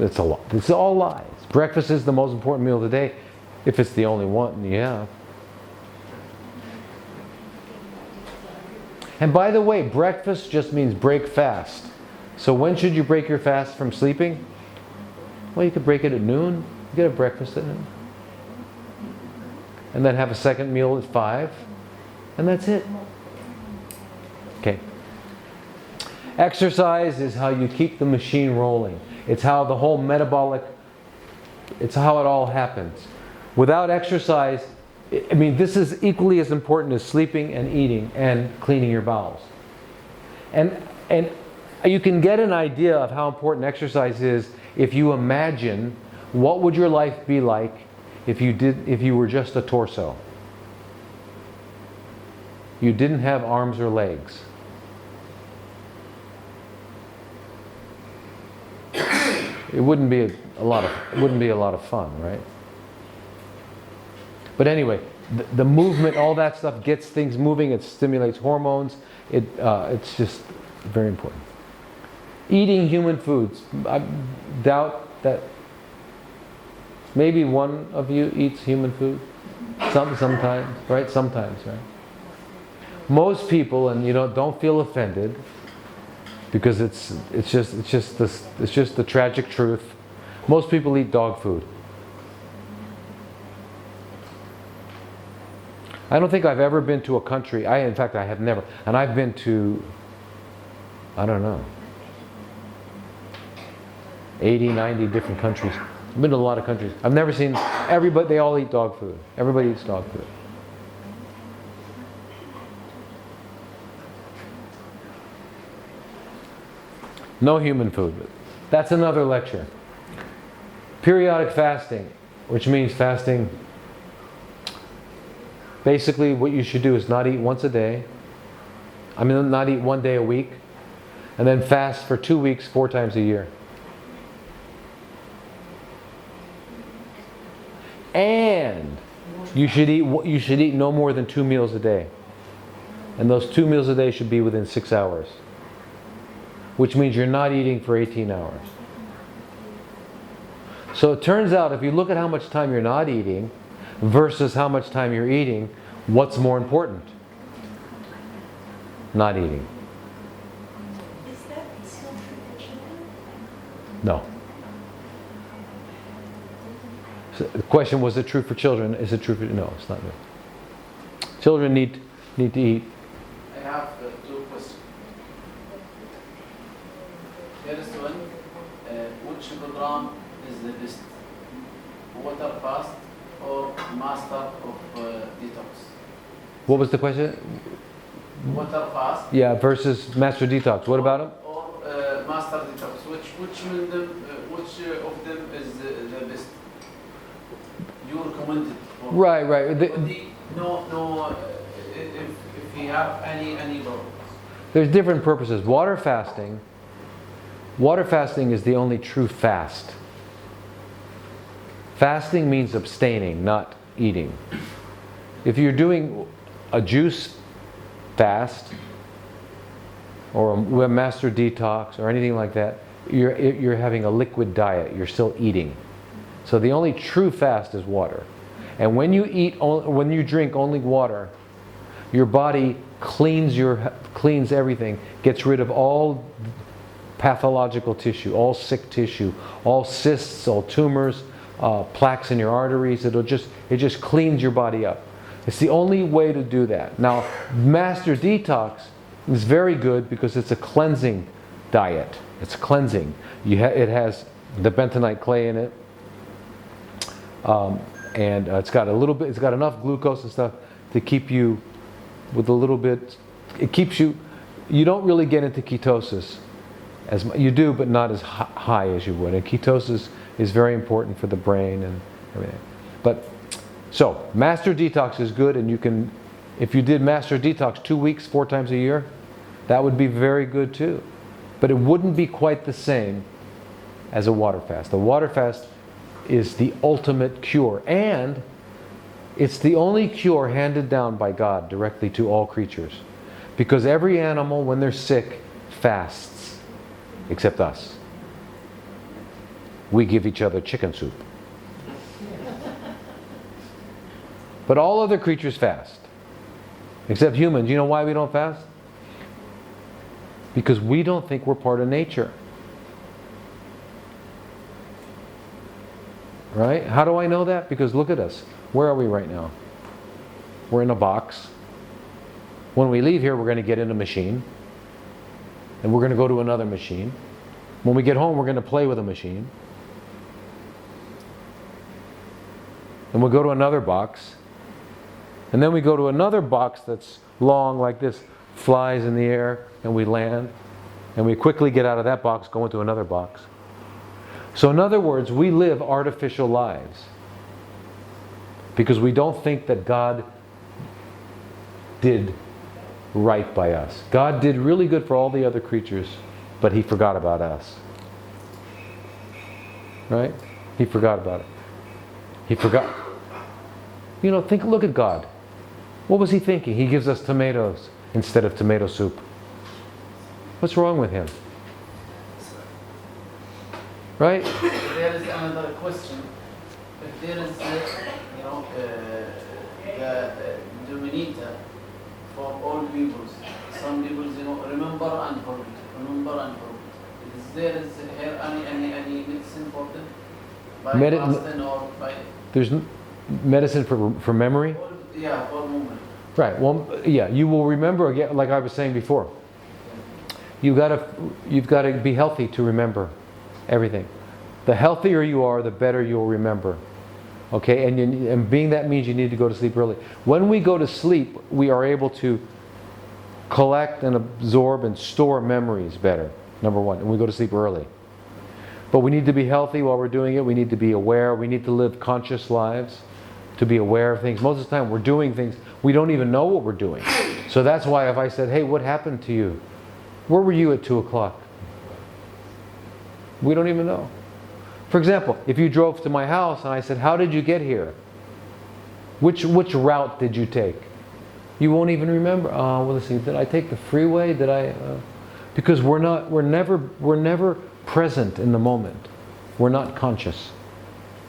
It's a lot. It's all lies. Breakfast is the most important meal of the day, if it's the only one you have. And by the way, breakfast just means break fast. So when should you break your fast from sleeping? Well, you could break it at noon. You get a breakfast at noon. And then have a second meal at 5. And that's it. Okay. Exercise is how you keep the machine rolling. It's how the whole metabolic, it's how it all happens. Without exercise, I mean, this is equally as important as sleeping and eating and cleaning your bowels. And you can get an idea of how important exercise is if you imagine what would your life be like if you were just a torso. You didn't have arms or legs. It wouldn't be a lot of fun, right? But anyway, the movement, all that stuff gets things moving. It stimulates hormones. It's just very important. Eating human foods. I doubt that maybe one of you eats human food. Sometimes, right? Sometimes, right? Most people, and don't feel offended, because it's just the tragic truth. Most people eat dog food. I don't think I've ever been to a country. In fact, I have never. And I've been to, I don't know, 80, 90 different countries. I've been to a lot of countries. I've never seen everybody. They all eat dog food. Everybody eats dog food. No human food. That's another lecture. Periodic fasting, which means fasting. Basically, what you should do is not eat once a day. Not eat one day a week. And then fast for 2 weeks, 4 times a year. And you should eat no more than 2 meals a day. And those 2 meals a day should be within 6 hours. Which means you're not eating for 18 hours. So it turns out, if you look at how much time you're not eating versus how much time you're eating, what's more important? Not eating. Is that still true for children? No. So the question, was it true for children? Is it true for... No, it's not. Children need to eat. I have 2 questions. First one, which program is the best? Water fast or master of detox? What was the question? Water fast. Yeah, versus master detox. What about them? Or master detox. Which of them is the best? You recommended. Right. No. If you have any problem. There's different purposes. Water fasting is the only true fast. Fasting means abstaining, not eating. If you're doing a juice fast or a master detox or anything like that, you're having a liquid diet. You're still eating. So the only true fast is water. And when you drink only water, your body cleans everything, gets rid of all pathological tissue, all sick tissue, all cysts, all tumors, plaques in your arteries. It just cleans your body up. It's the only way to do that. Now, master detox is very good because it's a cleansing diet. It's cleansing. It has the bentonite clay in it, and it's got enough glucose and stuff to keep you with a little bit. It keeps you. You don't really get into ketosis. You do, but not as high as you would. And ketosis is very important for the brain and everything. So master detox is good, and you can, if you did master detox 2 weeks, 4 times a year, that would be very good too. But it wouldn't be quite the same as a water fast. The water fast is the ultimate cure, and it's the only cure handed down by God directly to all creatures. Because every animal, when they're sick, fasts. Except us. we give each other chicken soup. But all other creatures fast. Except humans. You know why we don't fast? Because we don't think we're part of nature. Right? How do I know that? Because look at us. Where are we right now? We're in a box. When we leave here, we're going to get in a machine. And we're going to go to another machine. When we get home, we're going to play with a machine. And we'll go to another box. And then we go to another box that's long like this, flies in the air, and we land. And we quickly get out of that box, go into another box. So in other words, we live artificial lives. Because we don't think that God did right by us. God did really good for all the other creatures, but He forgot about us. Right? He forgot about it. He forgot. You know, look at God. What was He thinking? He gives us tomatoes instead of tomato soup. What's wrong with Him? Right? There is another question. If there is, the denominator for all peoples, some peoples, remember and forget, remember and forget. Is here any medicine for them? By fasting or by? There's medicine for memory? Yeah, for memory. Right. Well, yeah, you will remember again, like I was saying before. You've got to be healthy to remember everything. The healthier you are, the better you'll remember. Okay, and being that means you need to go to sleep early. When we go to sleep, we are able to collect and absorb and store memories better, number one, and we go to sleep early. But we need to be healthy while we're doing it. We need to be aware. We need to live conscious lives, to be aware of things. Most of the time we're doing things, we don't even know what we're doing. So that's why if I said, hey, what happened to you? Where were you at 2 o'clock? We don't even know. For example, if you drove to my house and I said, how did you get here? Which route did you take? You won't even remember. Well, let's see, did I take the freeway? Did I? Because we're never present in the moment. We're not conscious.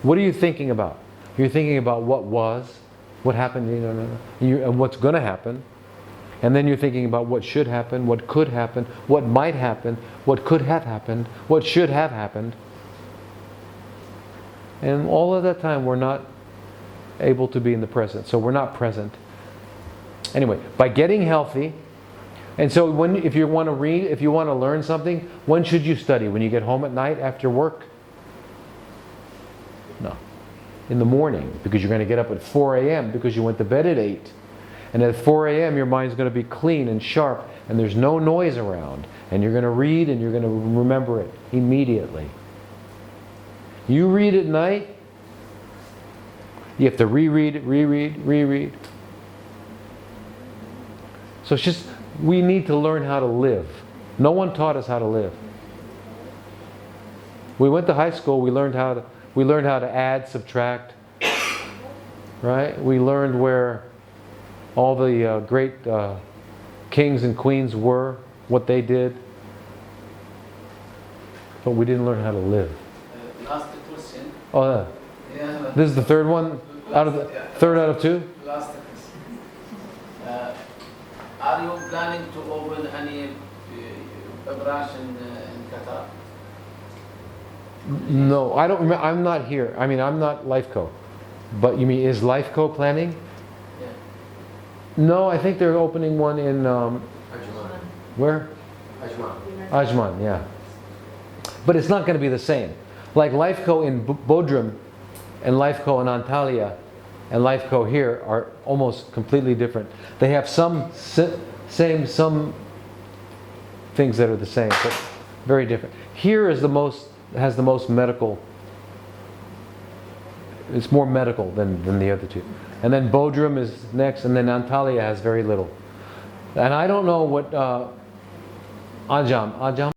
What are you thinking about? You're thinking about what was, what happened, and what's going to happen. And then you're thinking about what should happen, what could happen, what might happen, what could have happened, what should have happened. And all of that time we're not able to be in the present. So we're not present. Anyway, by getting healthy, and so if you want to read, if you want to learn something, when should you study? When you get home at night after work? No. In the morning, because you're going to get up at 4 a.m. because you went to bed at 8. And at 4 a.m. your mind's going to be clean and sharp and there's no noise around. And you're going to read and you're going to remember it immediately. You read at night, you have to reread. So it's just, we need to learn how to live. No one taught us how to live. We went to high school, we learned how to add, subtract. Right? We learned where all the great kings and queens were, what they did. But we didn't learn how to live. Last question. Oh, Yeah. this is the third one? Third out of 2? Last question. Are you planning to open any branch in Qatar? No, I don't remember. I'm not here. I mean, I'm not LifeCo. But you mean, is LifeCo planning? Yeah. No, I think they're opening one in, Ajman. where? Ajman. Ajman, yeah. But it's not going to be the same. Like LifeCo in Bodrum and LifeCo in Antalya and LifeCo here are almost completely different. They have some some things that are the same, but very different. Here is has the most medical. It's more medical than the other two. And then Bodrum is next, and then Antalya has very little. And I don't know what Ajam